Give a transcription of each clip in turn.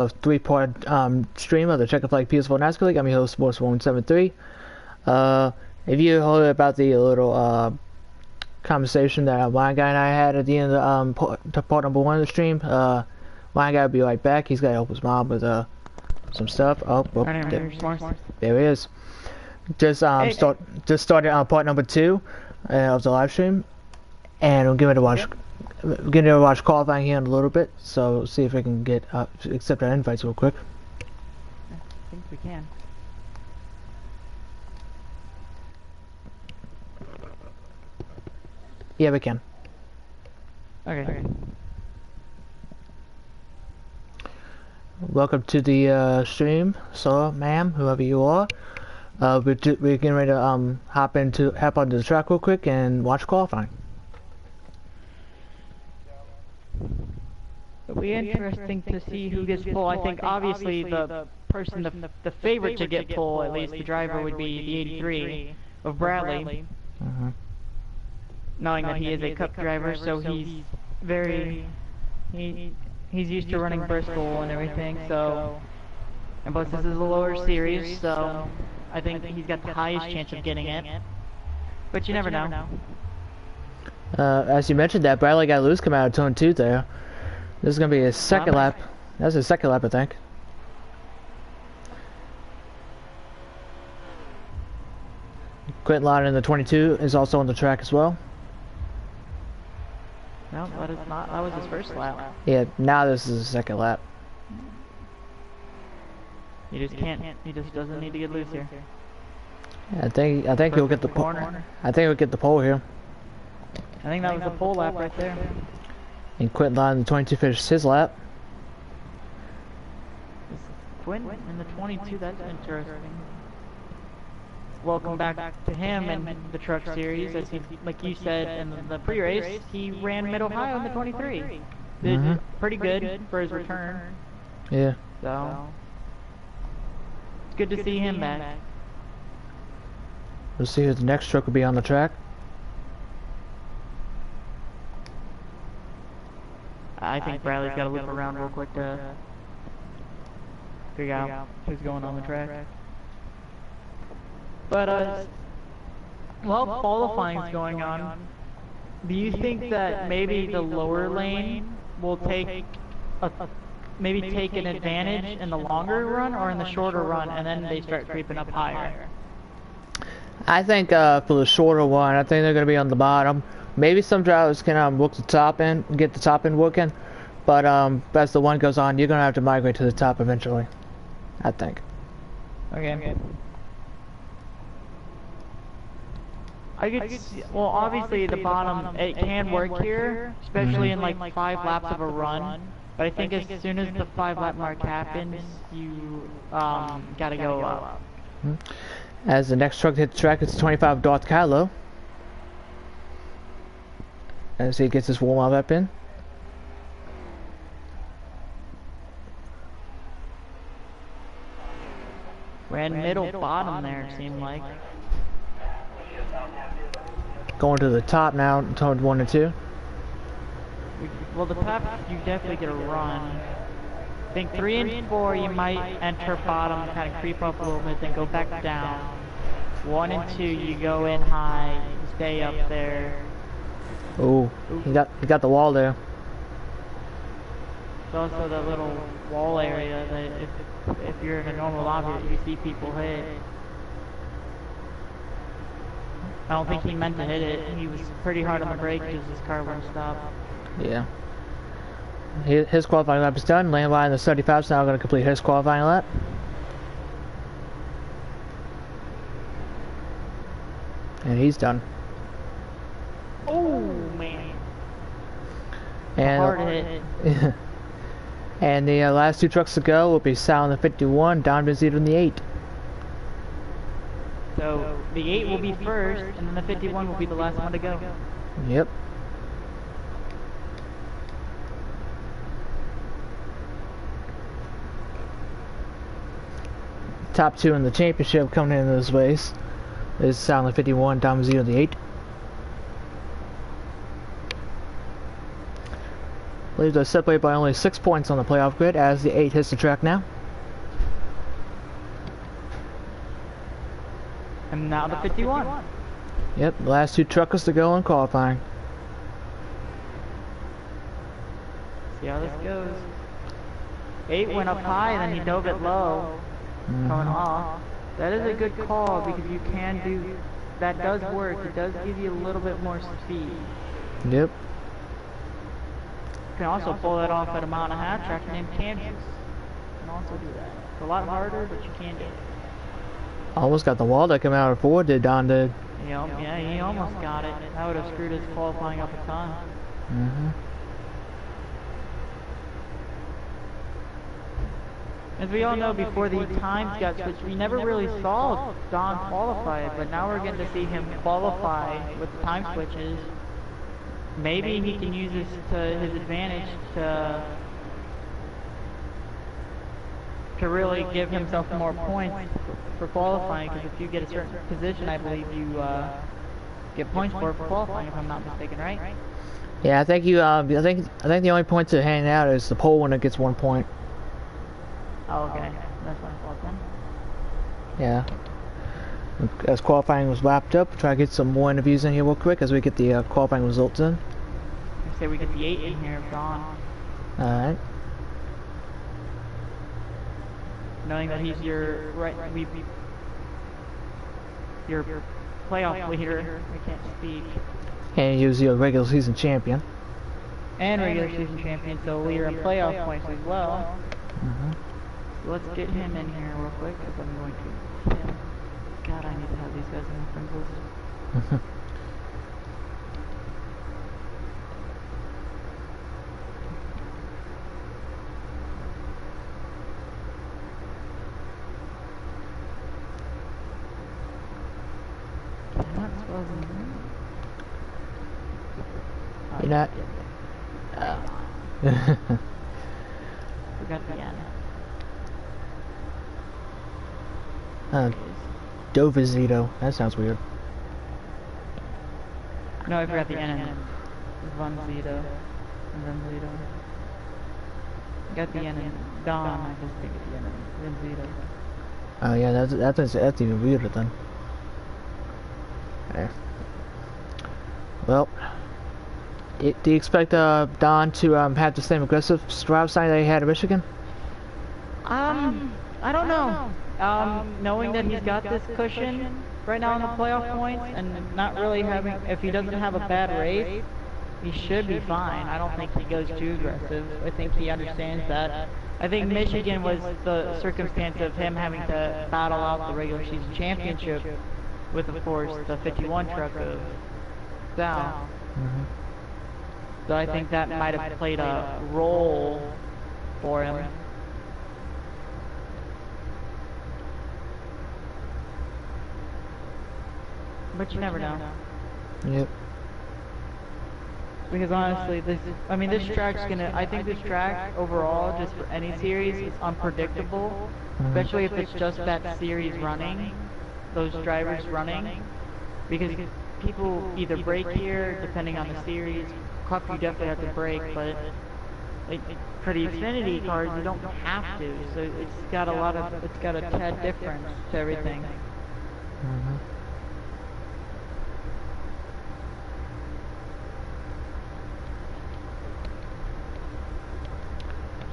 a three-part stream of the Checkered PS4 Nascar League. I'm your host, Sports173. If you heard about the little conversation that my guy and I had at the end of part number one of the stream, my guy will be right back. He's got to help his mom with some stuff. There he is. Just started part number two of the live stream, and we'll give it a watch. We're gonna watch qualifying here in a little bit, so see if we can get accept our invites real quick. I think we can. Yeah, we can. Okay. Welcome to the stream, sir, ma'am, whoever you are. We're getting ready to hop onto the track real quick and watch qualifying. It'll be interesting to see who gets pole. I think obviously the person, the favorite to get pole, at least the driver, would be the 83 of Bradley. Knowing that he is a Cup driver, so he's he's used to running Bristol and everything. So, and plus this is a lower series, so I think he's got the highest chance of getting it. But you never know. As you mentioned that, Bradley got loose coming out of turn 2 there. This is going to be his second lap. That's his second lap, I think. Quentin Lyon in the 22 is also on the track as well. No, that is not. That was his first lap. Yeah, now this is his second lap. He just can't. He just doesn't need to get loose here. Yeah, I think he'll get the pole. I think he'll get the pole here. I think that was the pole lap right there. And Quentin Lyon in the 22 finished his lap. Quentin in the 22, that's interesting. Welcome back to him in the truck series. As he, like you said in the pre-race, he ran Mid-Ohio in the 23. Did pretty good for his return. Yeah. So, it's good to see him back. We'll see who the next truck will be on the track. I think Bradley's got to loop around real quick to figure out who's going on the track. But, while qualifying's going on, do you think that maybe the lower lane will take an advantage in the longer run or in the shorter run, and then they start creeping up higher? I think for the shorter one, I think they're going to be on the bottom. Maybe some drivers can work the top end, get the top end working, but as the one goes on, you're going to have to migrate to the top eventually, I think. Okay. Well, obviously the bottom, it can work here, especially in like 5 laps of a run, but I think as soon as the 5 lap mark happens, you gotta go up. As the next truck to hit the track, it's 25 Darth Kylo. As he gets his warm up in. Ran middle bottom there, it seemed like. Going to the top now, toward 1 and 2. Well, the top, you definitely get a run. I think 3 and 4, you might enter bottom, kind of creep up a little bit, then go back down. 1 and 2, you go in high, stay up there. Oh, he got the wall there. There's also the little wall area that if you're in a normal lobby, you see people hit. I don't think he meant to hit it. He was pretty hard on the brake because his car wouldn't stop. Yeah. His qualifying lap is done. Landline in the 35 is now going to complete his qualifying lap. And he's done. Oh man! And hard hit. And the last 2 trucks to go will be Sal in the 51, Donovan Zito in the 8. So the 8 will be first, and then the 51 will be the last one to go. Yep. Top 2 in the championship coming into this race is Sal in the 51, Donovan Zito in the 8. believe they're separated by only 6 points on the playoff grid as the 8 hits the track now. And now the 51. Yep, the last 2 truckers to go in qualifying. See how this goes. 8 went up high, then he dove it low, coming off. That is a good call because you can do, that does work. It does give you a little bit more speed. Yep. You can also pull that off at a mile and a half track named Kansas. You can also do that. It's a lot harder, but you can do it. Almost got the wall that came out of Ford, did Don did. Yeah, he almost got it. That would have screwed his qualifying up a ton. As we all know, before the times got switched, we never really saw Don qualify, but now we're getting to see him qualify with the time switches. Maybe he can use this to his advantage to really give himself more points for qualifying, because if you get a certain position, I believe you get points for qualifying, if I'm not mistaken, right? Yeah, I think you. I think the only point to hand out is the pole winner gets 1 point. Oh, okay. That's my fault then. Yeah. As qualifying was wrapped up, try to get some more interviews in here real quick as we get the qualifying results in. I say we get the 8 in here, Don. Alright. Knowing that he's your your playoff leader, I can't speak. And he was your regular season champion. And regular season champion, so leader in playoff points as well. So let's get him in here real quick, because I'm going to him. God, I need to have these guys in my friends list. You're not. Forgot the end. Dovizito. That sounds weird. No, I forgot the N. Vanzito. Vanzito. Got the N in Don. I just think it's the N in Vanzito. Oh yeah, that's even weirder then. Okay. Well, do you expect Don to have the same aggressive route sign that he had in Michigan? I don't know. Knowing that he's got this cushion right now in the playoff points, and not really having, if he doesn't have a bad race, he should be fine. I don't think he goes too aggressive. I think he understands that. I think Michigan was the circumstance of him having to battle out the regular season championship with, of course, the 51 truck of Sal. So I think that might have played a role for him. But you never know. Yep. Because honestly, this track's gonna, I think this track overall, just for any series, is unpredictable. Especially if it's just that series running, those drivers running. Because people either brake here, depending on the series. Cup, you definitely have to brake, but for the Xfinity cars, you don't have to. So it's got a tad difference to everything.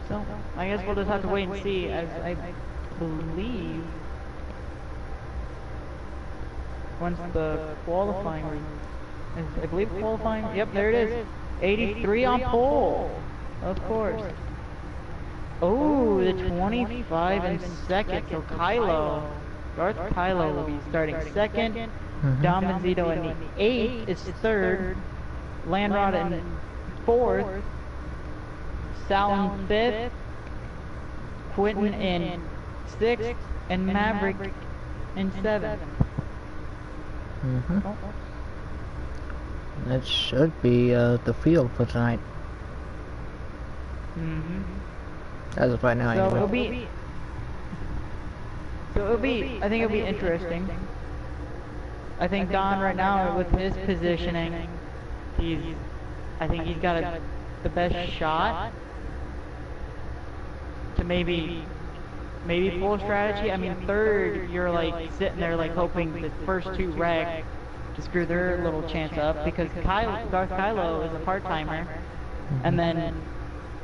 So, I guess we'll just have to wait and see, as I believe once the qualifying, yep, there it is, 83 on pole, of course. Oh, the 25 in second, so Garth Kylo will be starting second, Dom Benzito in the 8th is third, Landrod in 4th, Sal in 5th, Quinton in 6th, and Maverick in 7th. That should be the field for tonight. As of right now, so anyway. I think it'll be interesting. I think Don right now, with his positioning, I think he's got a the best shot to maybe pull a strategy. I mean, third, you're like sitting there like hoping the first two wreck to screw their little chance up because Darth Kylo is a part-timer, and then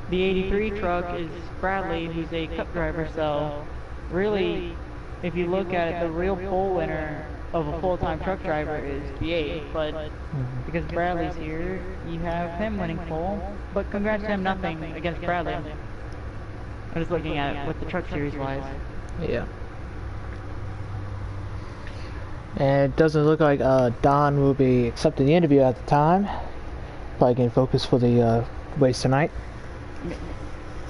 the 83 truck is Bradley, who's a cup driver. So really, if you look at it, the real pole winner of a full-time truck driver is V8, but because Bradley's here, you have him winning pole. But congrats to him, nothing against Bradley. I'm just looking at it with the truck series wise. Yeah. And it doesn't look like Don will be accepting the interview at the time. Probably getting focused for the race tonight.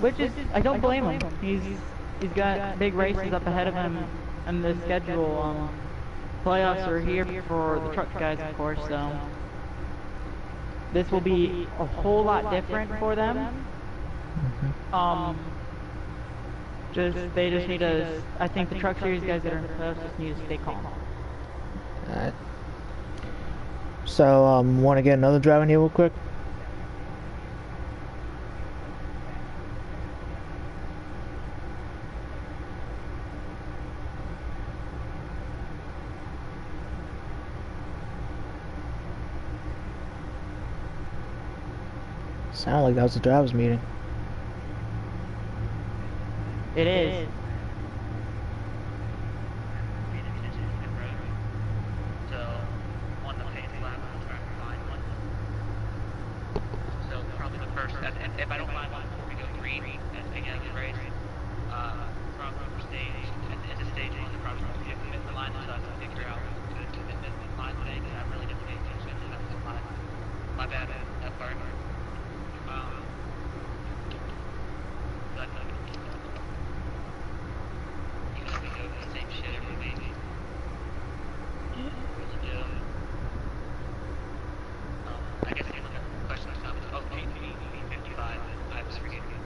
Which is, I don't blame him. He's got big races up ahead of him in the schedule. Playoffs are here for the truck guys, of course, so this will be a whole lot different for them. They just need to, I think the truck series guys that are in the playoffs just need to stay calm. Alright. So, want to get another driver in here real quick? Sounded like that was the drivers' meeting. It is. If I don't find one before we go green at the beginning of the race, from the stage, at the stage one, the probably won't be a commitment line, so I have to figure out the commitment line thing, and I really didn't pay attention to that, so my bad at that part. But, you know, we go the same shit every week. Really do. I guess I can look at the question or something. Oh, GT55, I was forgetting.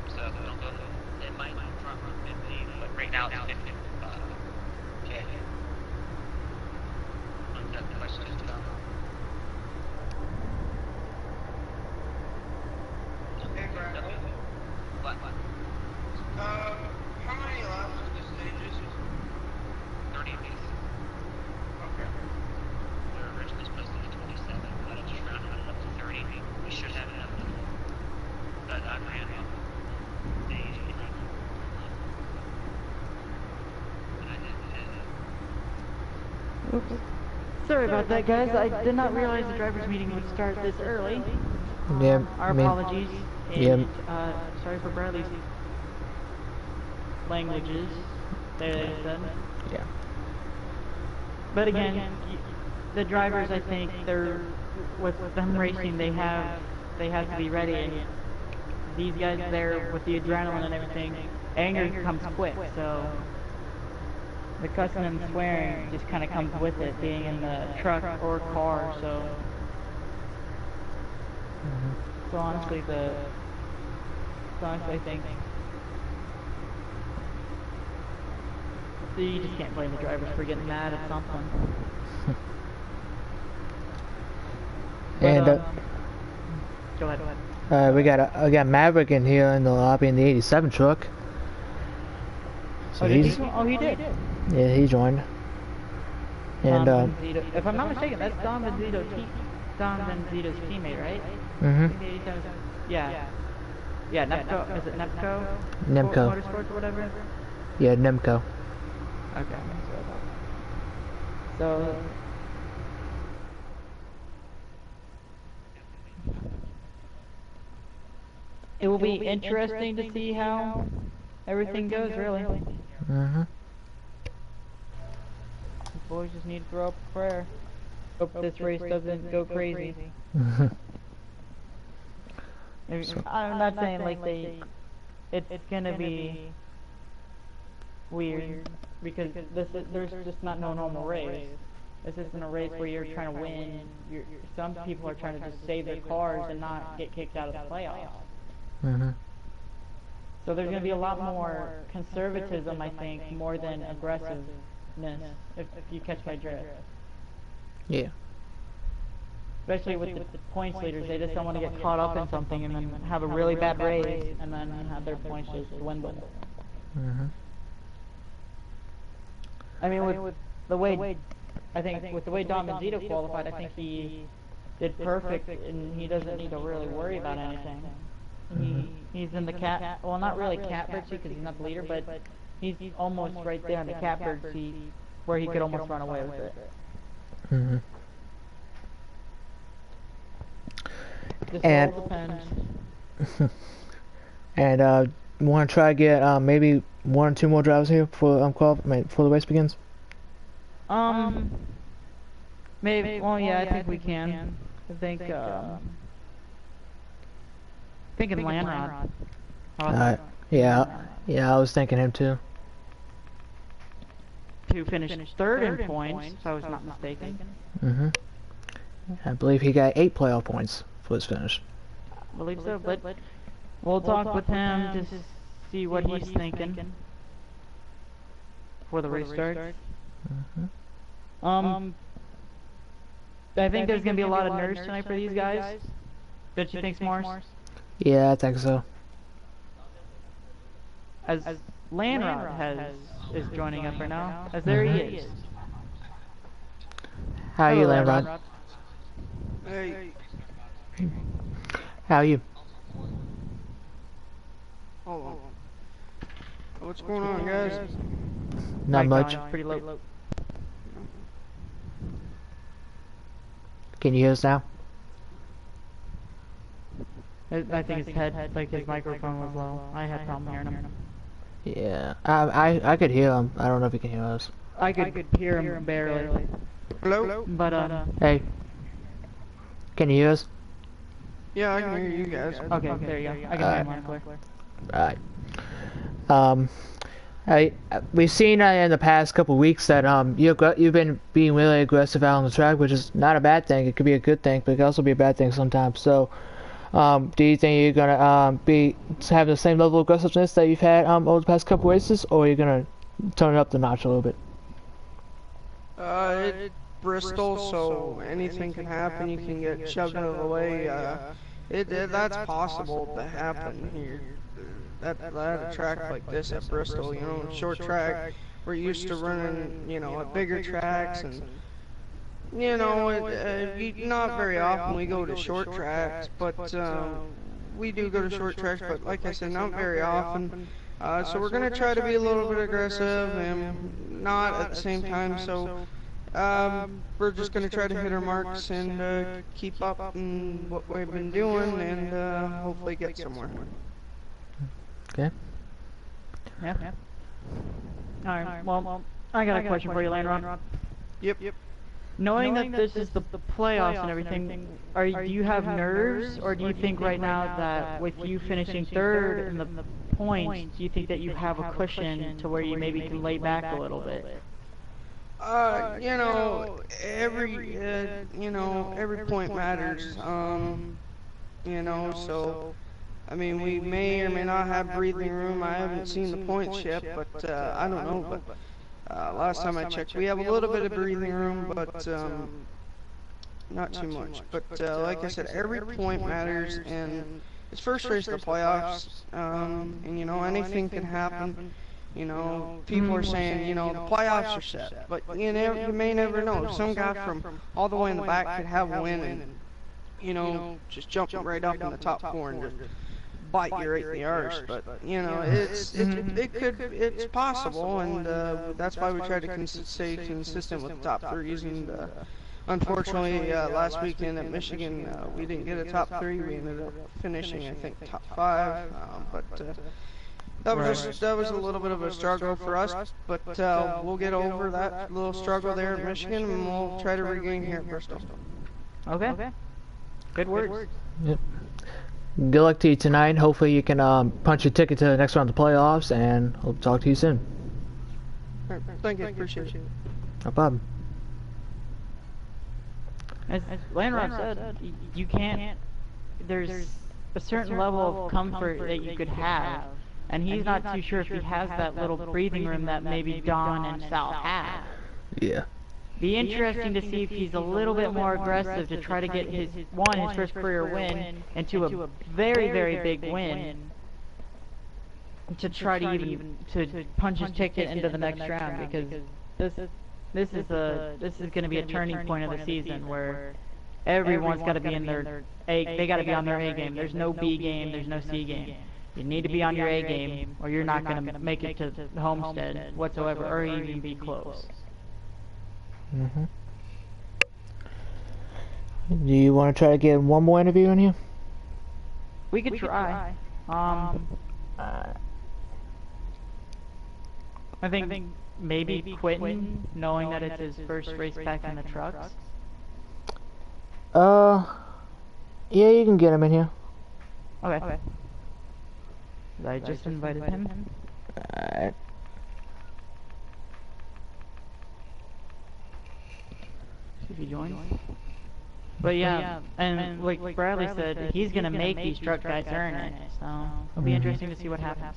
So, don't go, it might front run 50, but right now it's 55. Okay. What's that question about? Hey, Brad. What? How many laps are the stages? 30 apiece. Okay. They're originally supposed to be 27, but I just rounded it up to 30. We should have enough to pull. But I ran off stage 11. And I didn't hit it. Oops. Sorry about that, guys. I did not realize the drivers' meeting would start this early. Yeah, Our apologies. Yeah. And, sorry for Bradley's languages. There they said. Yeah. But again, the drivers, I think, they're with them racing, they have to be ready. And these guys there with the adrenaline and everything, anger comes quick. So the cussing and swearing just kind of comes with it, being in the truck or car. So honestly, I think you just can't blame the drivers for getting mad at something. And Go ahead. we got Maverick in here in the lobby in the 87 truck. So He did. Yeah, he joined. And Don Benzito. If I'm not mistaken, that's Don Benzito's teammate, right? Yeah. Yeah, Nepco. Is it Nepco? Nemco. Motorsports or whatever? Yeah, Nemco. Okay. So it will be interesting to see how everything goes, really. Boys just need to throw up a prayer. Hope this race doesn't go crazy. I'm not saying like it's gonna be weird because there's just not no normal race. This isn't a race where you're trying to win. Some people are trying to just save their cars and not get kicked out of the playoffs. So there's going to be a lot more conservatism, I think, more than aggressiveness, if you catch my drift. Yeah. Especially with the points leaders, they just don't want to get caught up in something and then have a really bad race and then have their points just dwindle. I mean, with the way, I think with the way Don Mazzito qualified, I think he did perfect and he doesn't need to really worry about anything. He's in the cat, well, not really catbird seat because he's not the leader, but he's almost right there in the catbird seat where he could almost run away with it. Just And all depends. and want to try to get maybe 1 or 2 more drivers here for before the race begins. Maybe. Well, yeah, I think we can. I think. Thinking Landrod. Yeah, I was thinking him too. To finish third in points, if I was not mistaken. I believe he got 8 playoff points for his finish. I believe so, but we'll talk with him to see what he's thinking before the race starts. I think there's gonna be a lot of nerves tonight for these guys. Don't you think, S'mores? Yeah, I think so. As Landrod is joining up right now, as there he is. How are you, Landrod? Hey. How are you? Hold on. What's going on, guys? Not much. Pretty low. Can you hear us now? I think his head, like his microphone was low. I had problem hearing him. Yeah, I could hear him. I don't know if he can hear us. I could hear him barely. Hello? But Hey, can you hear us? Yeah, I can hear you guys. okay, there you go. I can hear him loud and clear. Alright. We've seen in the past couple of weeks that you've been being really aggressive out on the track, which is not a bad thing. It could be a good thing, but it could also be a bad thing sometimes. So, do you think you're gonna be having the same level of aggressiveness that you've had over the past couple races, or are you gonna turn it up the notch a little bit? It's Bristol, so anything can happen. You can get shoved out of the way. That's possible to happen here. At a track like this at Bristol, you know, short track, we're used to running, you know, at bigger tracks, and you know, not very often we go to short tracks, but we do go to short tracks, but like I said, not very often. So we're gonna try to be a little bit aggressive and not at the same time. So we're just gonna try to hit our marks and keep up in what we've been doing, and hopefully get somewhere. Okay. Yeah. Alright, well, I got a question for you, Landrod. Yep. Knowing that this is the playoffs and everything, do you have nerves, or do you think right now that with you finishing third in the points, do you think that you have a cushion to where you maybe can lay back a little bit? You know, every point matters. You know, so I mean, we may or may not have breathing room. I haven't seen the points yet, but I don't know. But last time I checked, we have a little bit of breathing room, but not too much. But like I said, every point matters, and it's first race of the playoffs, and you know, anything can happen. You know, people are saying, you know, the playoffs are set, but you may never know. Some guy from all the way in the back could have a win and, you know, just jump right up in the top 4 and just bite you right in the arse. But you know, it's possible, and that's why we try to stay consistent with the top 3s. And unfortunately, last weekend at Michigan, we didn't get a top 3. We ended up finishing, I think, top 5. But that was a little bit of a struggle for us. But we'll get over that little struggle there at Michigan, and we'll try to regain here at Bristol. Okay. Good words. Yep. Good luck to you tonight. Hopefully you can punch your ticket to the next round of the playoffs, and I'll talk to you soon. Right, thank you. Appreciate it. No problem. As Landrod said, you can't. There's a certain level of comfort that you could have, and he's not too sure if he has that little breathing room that maybe Don and Sal have. Yeah. Be interesting to see if he's a little bit more aggressive to try to get his first career win into a very, very big win to try to even to punch his ticket into the next round, because this is going to be a turning point of the season where everyone's got to be in their they got to be on their A game. There's no B game, there's no C game. You need to be on your A game, or you're not going to make it to the Homestead whatsoever, or even be close. Do you want to try to get one more interview in here? We could try. I think maybe Quentin, knowing that it's his first race back in the trucks. Yeah, you can get him in here. Okay. I just invited him. Alright. See if he joins. But yeah, and like Bradley said, he's gonna make these truck guys earn it. So it'll be interesting to see what happens.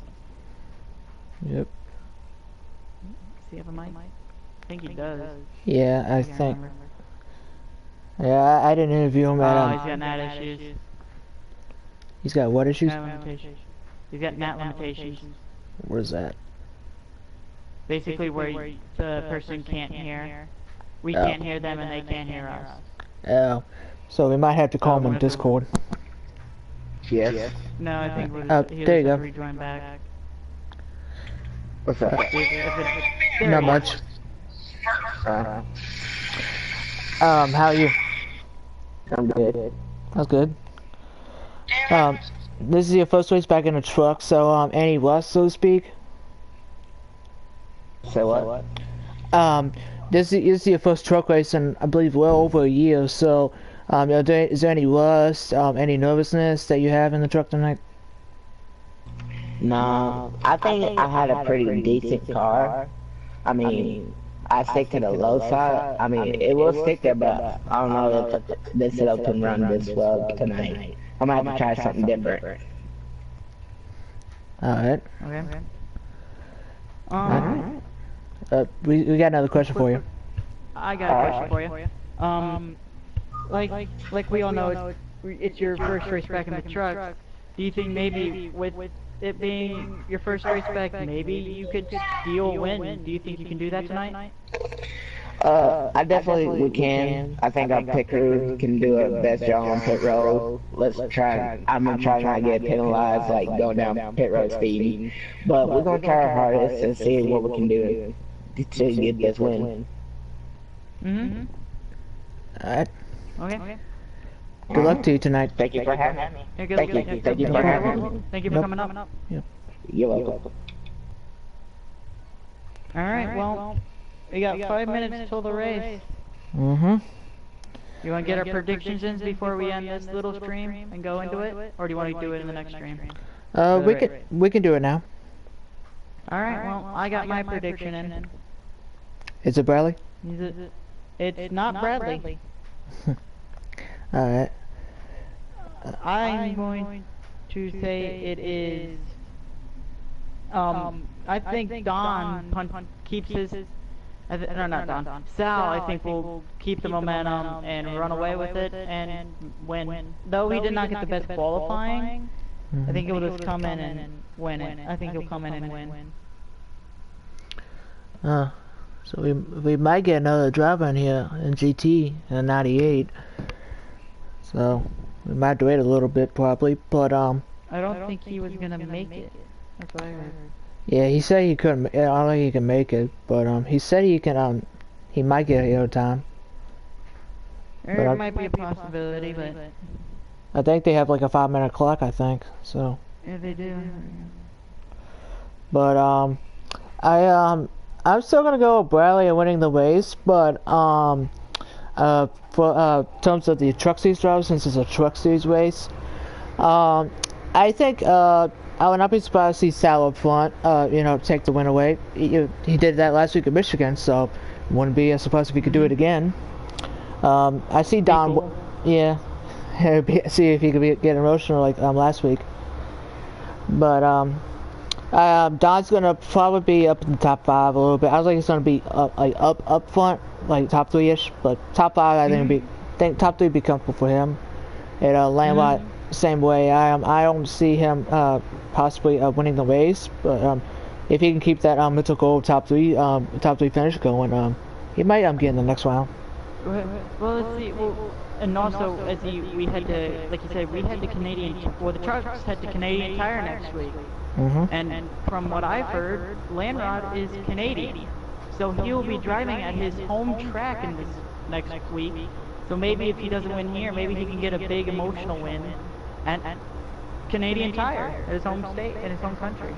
Yep. Does he have a mic? I think he does. Yeah, I think. Yeah, I didn't interview him at he's got NAT issues. He's got what issues? NAT limitations. He's got NAT limitations. Where's that? Basically where the person can't hear. We can't hear them and they can't hear us. Oh. So we might have to call him on Discord. Yes. No, I think we'll there you go. rejoin back. What's that? Not much. How are you? I'm good. That's good. This is your first race back in a truck, so, any rust, so to speak? Say what? This is your first truck race in, I believe, well over a year, so, is there any rust, any nervousness that you have in the truck tonight? No, I think I had a pretty decent car. I mean, I stick to the low side. I mean, it will stick there, but I don't know if this setup can run this well tonight. I might have to try something different. Alright. Okay. We got another question for you. I got a question for you. Like we all know, it's your first race back in the truck. Do you think maybe with it being your first race back, maybe you could steal a win? Do you think you can do that tonight? I definitely can. I think our pit crew can do a best job on pit road. Let's try. I'm gonna try not to get penalized, like going down pit road speeding. But we're gonna try our hardest and see what we can do to get this win. Alright. Okay. Good luck to you tonight. Thank you for having me. Thank you for having me. Thank you for coming up. Yep. You're welcome. Alright, well, we got 5 minutes till the race. You want to get our predictions in before we end this little stream and go into it? Or do you want to do it in the next stream? We can do it now. Alright, well, I got my prediction in. Is it Bradley? It's not Bradley. Alright. I'm going to say it is. I think Don keeps his. No, not Don. Sal, I think, will keep the momentum and run away with it and win. Though he did not get the best qualifying, I think he'll just come in and win it. I think he'll come in and win. So we might get another driver in here in GT in 98. So we might do it a little bit probably, but I don't think he was gonna make it. That's what I heard. Yeah, he said he couldn't. I don't think he can make it, but he said he can. He might get here time. It might be a possibility, but I think they have like a 5-minute clock. I think so. Yeah, they do. But I'm still gonna go with Bradley and winning the race, but for terms of the Truck Series drive, since it's a Truck Series race, I think I would not be surprised to see Sal up front, take the win away. He did that last week at Michigan, so wouldn't be surprised if he could do it again. I see Don, see if he could get emotional like last week. But Don's gonna probably be up in the top 5 a little bit. I was like he's gonna be up front, like top 3-ish, but top 5 I think top 3 would be comfortable for him. And Landlot, same way. I don't see him possibly winning the race, but if he can keep that mental goal of top 3 finish going, he might get in the next round. Well, let's see. Well, and also, we head to, like you said, we head to Canadian. Well, the trucks head to Canadian Tire next week. And from what I've heard, Landrod is Canadian, so he'll be driving at his home track in this next week. So maybe if he doesn't win here, maybe he can get a big emotional win at Canadian Tire at his home state, in his home country.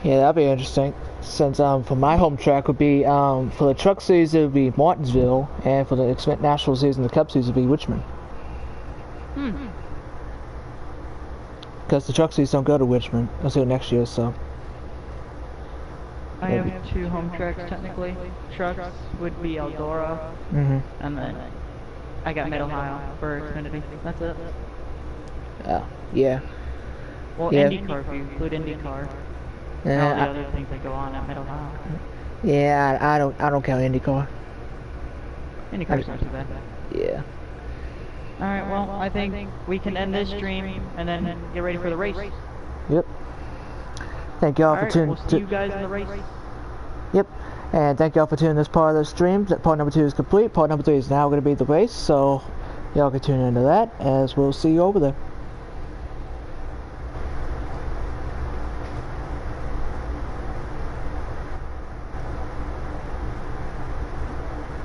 Yeah, that'd be interesting. Since for my home track would be for the truck series it would be Martinsville, and for the Xfinity National series and the Cup series it would be Richmond. Because the truck series don't go to Richmond until next year, so. I have 2 home tracks technically. Trucks would be Eldora, and then I got Mid Ohio for Xfinity. That's it. Yeah. Well, IndyCar if you include IndyCar. And all the other things that go on at Mid Ohio. Yeah, I don't count IndyCar. IndyCar's not too bad. Yeah. Alright, well, I think we can end this stream and then get ready for the race. Yep. Thank y'all for tuning. We'll see you guys in the race. Yep. And thank y'all for tuning this part of the stream. Part number 2 is complete. Part number 3 is now going to be the race. So y'all can tune into that, as we'll see you over there.